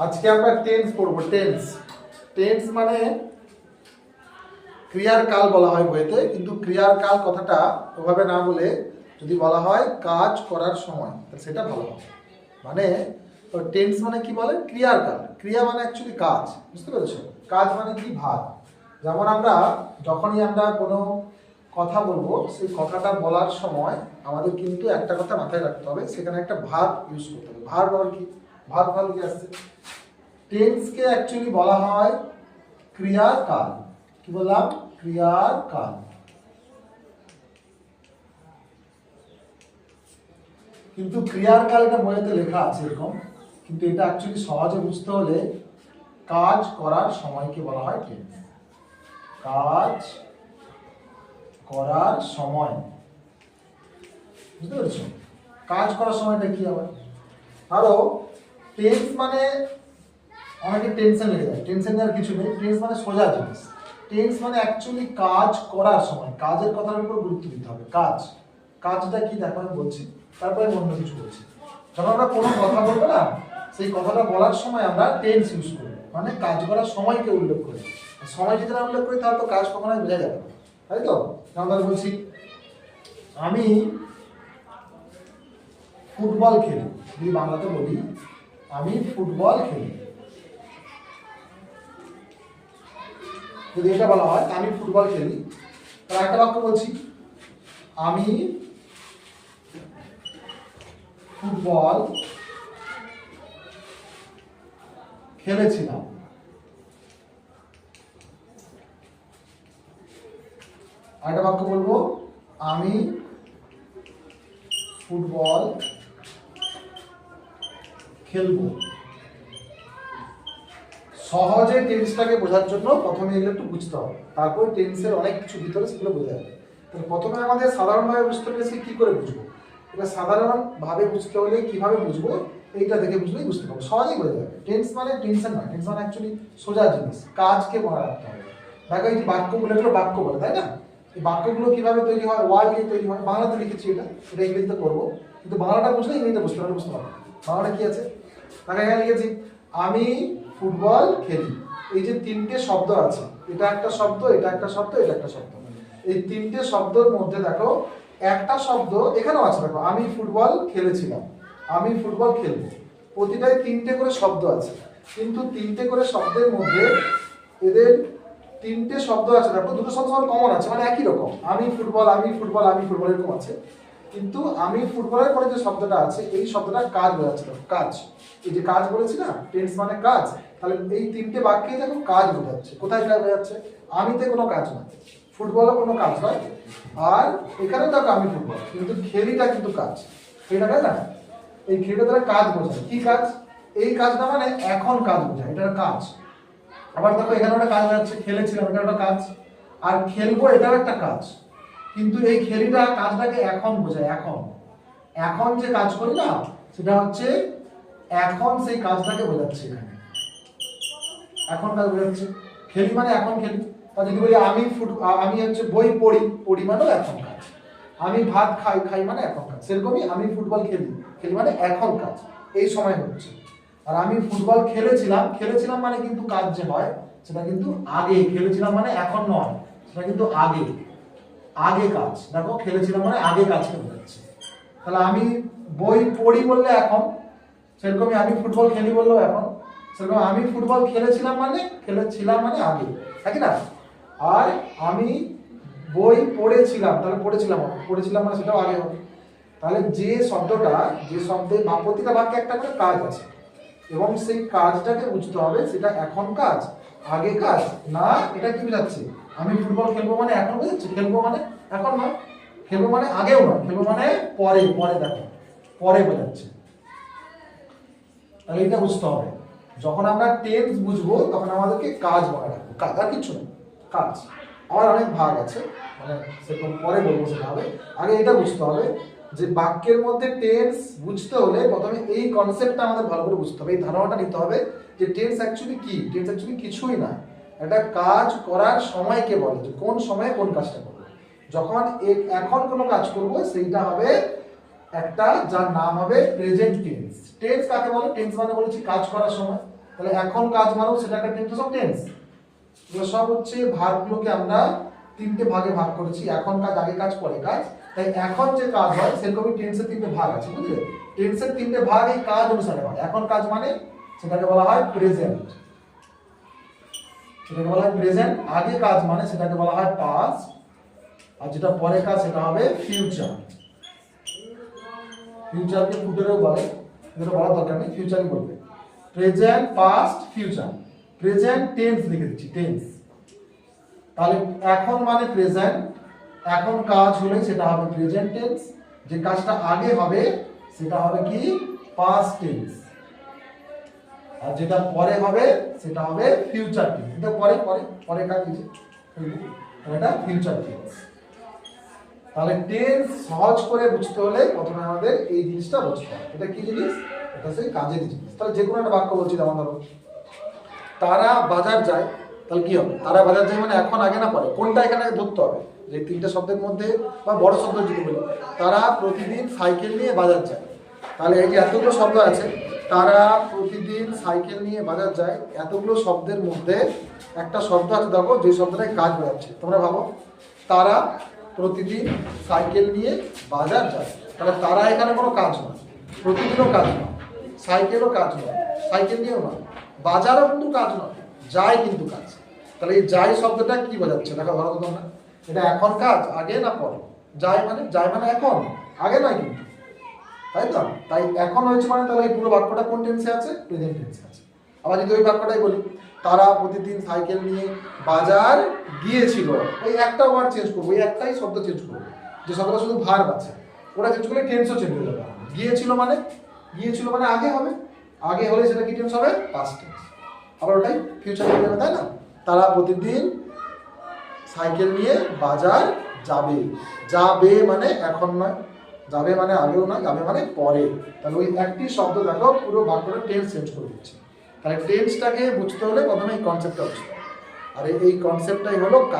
আজকে আমরা টেন্স পড়ব। টেন্স টেন্স মানে ক্রিয়ার কাল বলা হয় বইতে, কিন্তু ক্রিয়ার কাল কথাটা ওভাবে না বলে যদি বলা হয় কাজ করার সময়, তাহলে সেটা ভালো হবে। মানে টেন্স মানে কি বলে? ক্রিয়ার কাল। ক্রিয়া মানে অ্যাকচুয়ালি কাজ, বুঝতে পেরেছো? কাজ মানে কি? ভাগ। যেমন আমরা যখনই আমরা কোনো কথা বলবো, সেই কথাটা বলার সময় আমাদের কিন্তু একটা কথা মাথায় রাখতে হবে, সেখানে একটা ভাগ ইউজ করতে হবে। ভাগ আর কি? ভাগ ভালো কি আসছে? টেন্সকে অ্যাকচুয়ালি বলা হয় ক্রিয়ার কাল। কি বললাম? ক্রিয়ার কাল। কিন্তু ক্রিয়ার কাল এটা বইতে লেখা আছে এরকম, কিন্তু এটা অ্যাকচুয়ালি সহজে বুঝতে হলে কাজ করার সময়কে বলা হয় টেন্স। কাজ করার সময়, বুঝতে পেরেছো? কাজ করার সময়টা কি হবে? আরো টেন্স মানে অনেকে টেনশন লেগে যায়। টেনশন নেওয়ার কিছু নেই। টেন্স মানে সোজা জিনিস। টেন্স মানে অ্যাকচুয়ালি কাজ করার সময়, কাজের কথার উপর গুরুত্ব দিতে হবে। কাজ, কাজটা কি দেখো আমি বলছি, তারপরে অন্য কিছু বলছি। যখন আমরা কোনো কথা বলবো না, সেই কথাটা বলার সময় আমরা টেন্স ইউজ করি, মানে কাজ করার সময়কে উল্লেখ করি। সময় যদি না উল্লেখ করি তাহলে তো কাজ কখনোই বোঝা যাবে না, তাই তো? আমরা বলছি আমি ফুটবল খেলি, যদি বাংলাতে বলি আমি ফুটবল খেলি, যদি এটা বলা হয় আমি ফুটবল খেলি, তাহলে একটা বাক্য বলছি আমি ফুটবল খেলেছিলাম। আরেকটা বাক্য বলবো আমি ফুটবল খেলবো। সহজে টেন্সটাকে বোঝার জন্য প্রথমে এগুলো একটু বুঝতে হবে, তারপর টেন্সের অনেক কিছু ভিতরে সেগুলো বোঝা যাবে। তাহলে প্রথমে আমাদের সাধারণভাবে বুঝতে পেরেছি কি করে বুঝবো। এবার সাধারণভাবে বুঝতে হলে কিভাবে বুঝবো, এইটা দেখে বুঝলেই বুঝতে পারবো, সহজেই বোঝা যাবে। টেন্স মানে টেনশন নয়, টেন্স মানে অ্যাকচুয়ালি সোজা জিনিস, কাজকে মনে রাখতে হবে। দেখো এই যে বাক্যগুলো, এগুলো বাক্য বলে, তাই না? এই বাক্যগুলো কিভাবে তৈরি হয়, ওয়ার্ড দিয়ে তৈরি হয়। বাংলাতে লিখেছি এটা, এটা ইংরেজিতে করবো, কিন্তু বাংলাটা বুঝলে ইংরেজিতে বুঝতে পারবো, বুঝতে পারবো। বাংলাটা কি আছে? তাকে এখানে লিখেছি আমি ফুটবল খেলি। এই যে তিনটে শব্দ আছে, এটা একটা শব্দ, এটা একটা শব্দ, এটা একটা শব্দ। এই তিনটে শব্দের মধ্যে দেখো একটা শব্দ এখানেও আছে, দেখো আমি ফুটবল খেলেছিলাম, আমি ফুটবল খেলবো। প্রতিটাই তিনটে করে শব্দ আছে, কিন্তু তিনটে করে শব্দের মধ্যে এদের তিনটে শব্দ আছে, দেখো দুটো শব্দ সবার কমন আছে, মানে একই রকম। আমি ফুটবল, আমি ফুটবল, আমি ফুটবল এরকম আছে। কিন্তু আমি ফুটবলের পরে যে শব্দটা আছে, এই শব্দটা কাজ বোঝাচ্ছে। কাজ, এই যে কাজ বলেছি না, টেন্স মানে কাজ। তাহলে এই তিনটে বাক্যে দেখো কাজ বোঝাচ্ছে। কোথায় কাজ বোঝাচ্ছে? আমিতে কোনো কাজ নয়, ফুটবলে কোনো কাজ নয়, আর এখানে দেখো আমি ফুটবল, কিন্তু খেলিটা কিন্তু কাজ। খেলিটা তাই না? এই খেলিটা দ্বারা কাজ বোঝায়। কি কাজ? এই কাজটা মানে এখন কাজ বোঝায়, এটার কাজ। আবার দেখো এখানে একটা কাজ বোঝাচ্ছে, খেলেছিলাম, এটা একটা কাজ। আর খেলবো, এটাও একটা কাজ। কিন্তু এই খেলিটা কাজটাকে এখন বোঝায়। এখন, এখন যে কাজ করি না, সেটা হচ্ছে এখন সেই কাজটাকে বোঝাচ্ছে। এখানে এখন কাজ বোঝাচ্ছে। খেলি মানে এখন খেলি। তা যদি বলি আমি হচ্ছে বই পড়ি, পড়ি মানে এখন কাজ। আমি ভাত খাই, খাই মানে এখন কাজ। সেরকমই আমি ফুটবল খেলি, খেলি মানে এখন কাজ, এই সময় হচ্ছে। আর আমি ফুটবল খেলেছিলাম, খেলেছিলাম মানে কিন্তু কাজ যে হয় সেটা কিন্তু আগে। খেলেছিলাম মানে এখন নয়, সেটা কিন্তু আগে, আগে কাজ। দেখো খেলেছিলাম মানে আগে কাজকে বোঝাচ্ছে। তাহলে আমি বই পড়ি বললে এখন, সেরকমই আমি ফুটবল খেলি বললেও এখন। সেরকম আমি ফুটবল খেলেছিলাম মানে, খেলেছিলাম মানে আগে, তাই না? আর আমি বই পড়েছিলাম, তাহলে পড়েছিলাম হবে, পড়েছিলাম মানে সেটাও আগে হবে। তাহলে যে শব্দটা, যে শব্দে বা প্রতিটা বাক্যে একটা করে কাজ আছে, এবং সেই কাজটাকে বুঝতে হবে সেটা এখন কাজ, আগে কাজ না। এটা কি বোঝাচ্ছে? আমি ফুটবল খেলবো মানে এখন বোঝাচ্ছে, খেলবো মানে এখন নয়, খেলবো মানে আগেও নয়, খেলবো মানে পরে। পরে দেখো পরে বোঝাচ্ছে। তাহলে এটা বুঝতে হবে। যখন আমরা টেন্স বুঝবো তখন আমাদেরকে কাজ মনে রাখবো, কাজ আর কিছু নেই, কাজ। আমার অনেক ভাগ আছে, মানে সেরকম পরে বলবো, সেটা হবে। আগে এটা বুঝতে হবে যে বাক্যের মধ্যে টেন্স বুঝতে হলে প্রথমে এই কনসেপ্টটা আমাদের ভালো করে বুঝতে হবে, এই ধারণাটা নিতে হবে যে টেন্স অ্যাকচুয়ালি কি। টেন্স অ্যাকচুয়ালি কিছুই না, একটা কাজ করার সময়কে বলে, যে কোন সময়ে কোন কাজটা করবো। যখন এখন কোনো কাজ করবো সেইটা হবে একটা, যার নাম হবে প্রেজেন্ট টেন্স। টেন্স কাকে বলে? টেন্স মানে বলেছি কাজ করার সময়। তাহলে এখন কাজ মানেও সেটা একটা টেন্স অফ টেন্স। এগুলো সব হচ্ছে ভার্বগুলোকে আমরা তিনটে ভাগে ভাগ করেছি, এখন কাজ, আগে কাজ, পরে কাজ। তাই এখন যে কাজ হয় সেরকমই টেন্সের তিনটে ভাগ আছে, বুঝলে? টেন্সের তিনটে ভাগ এই কাজ অনুসারে হয়। এখন কাজ মানে সেটাকে বলা হয় প্রেজেন্ট, সেটাকে বলা হয় প্রেজেন্ট। আগে কাজ মানে সেটাকে বলা হয় পাস্ট, আর যেটা পরে কাজ সেটা হবে ফিউচার। ফিউচারকে ফুটারেও বলে, যেটা বলার দরকার নেই, ফিউচারই বলবে। Present, past, future. Present tense লিখে দিচ্ছি, টেন্স। তাহলে এখন মানে প্রেজেন্ট, এখন কাজ হলে সেটা হবে প্রেজেন্ট টেন্স। যে কাজটা আগে হবে সেটা হবে কি পাস্ট টেন্স, আর যেটা পরে হবে সেটা হবে ফিউচার টেন্স। এটা পরে পরে পরে কাজ দিয়েছে, এটা ফিউচার টেন্স। তাহলে টেন্স সহজ করে বুঝতে হলে প্রথমে আমাদের এই জিনিসটা বুঝতে হবে। এটা কি জিনিস? এটা সেই কাজের জিনিস। তাহলে যে কোনো একটা বাক্য বলছি, যেমন ধরো তারা বাজার যায়, তাহলে কি হবে? তারা বাজার যায় মানে এখন, আগে না পরে? কোনটা এখানে ধরতে হবে? যে তিনটে শব্দের মধ্যে বা বড় শব্দ যদি বলি, তারা প্রতিদিন সাইকেল নিয়ে বাজার যায়, তাহলে এই যে এতগুলো শব্দ আছে, তারা প্রতিদিন সাইকেল নিয়ে বাজার যায়, এতগুলো শব্দের মধ্যে একটা শব্দ আছে দেখো, যে শব্দটায় কাজ বোঝাচ্ছে। তোমরা ভাবো, তারা প্রতিদিন সাইকেল নিয়ে বাজার যায়, তাহলে তারা এখানে কোনো কাজ নয়, প্রতিদিনও কাজ নয়, সাইকেলও কাজ নয়, সাইকেল নিয়েও নয়, বাজারও কিন্তু কাজ নয়, যায় কিন্তু কাজ। তাহলে এই যায় শব্দটা কি বোঝাচ্ছে? দেখো ভালো কথা না, এটা এখন কাজ, আগে না পরে? যায় মানে এখন, আগে নয় কিন্তু, তাই তো? তাই এখন হয়েছে মানে তাহলে এই পুরো বাক্যটা কোন টেন্সে আছে? প্রেজেন্ট টেন্সে আছে। আবার যদি ওই বাক্যটাই বলি, তারা প্রতিদিন সাইকেল নিয়ে বাজার গিয়েছিল, ওই একটা ওয়ার্ড চেঞ্জ করবো, ওই একটাই শব্দ চেঞ্জ করবো, যে শব্দটা শুধু ভার্ব আছে, ওটা চেঞ্জ করলে টেন্সও চেঞ্জ হয়ে যাবে। গিয়েছিল মানে আগে হবে, আগে হলে সেটা কি টেন্স হবে? Past tense. আবার ওটাই ফিউচার হয়ে যাবে, তাই না? তারা প্রতিদিন সাইকেল নিয়ে বাজার যাবে, যাবে মানে এখন নয়, যাবে মানে আগেও নয়, যাবে মানে পরে। তাহলে ওই একটি শব্দ দেখো পুরো বাক্যটা টেন্স চেঞ্জ করে দিচ্ছে। তাহলে টেন্সটাকে বুঝতে হলে প্রথমে এই কনসেপ্টটা বুঝতে হবে, আর এই কনসেপ্টটাই হলো কাজে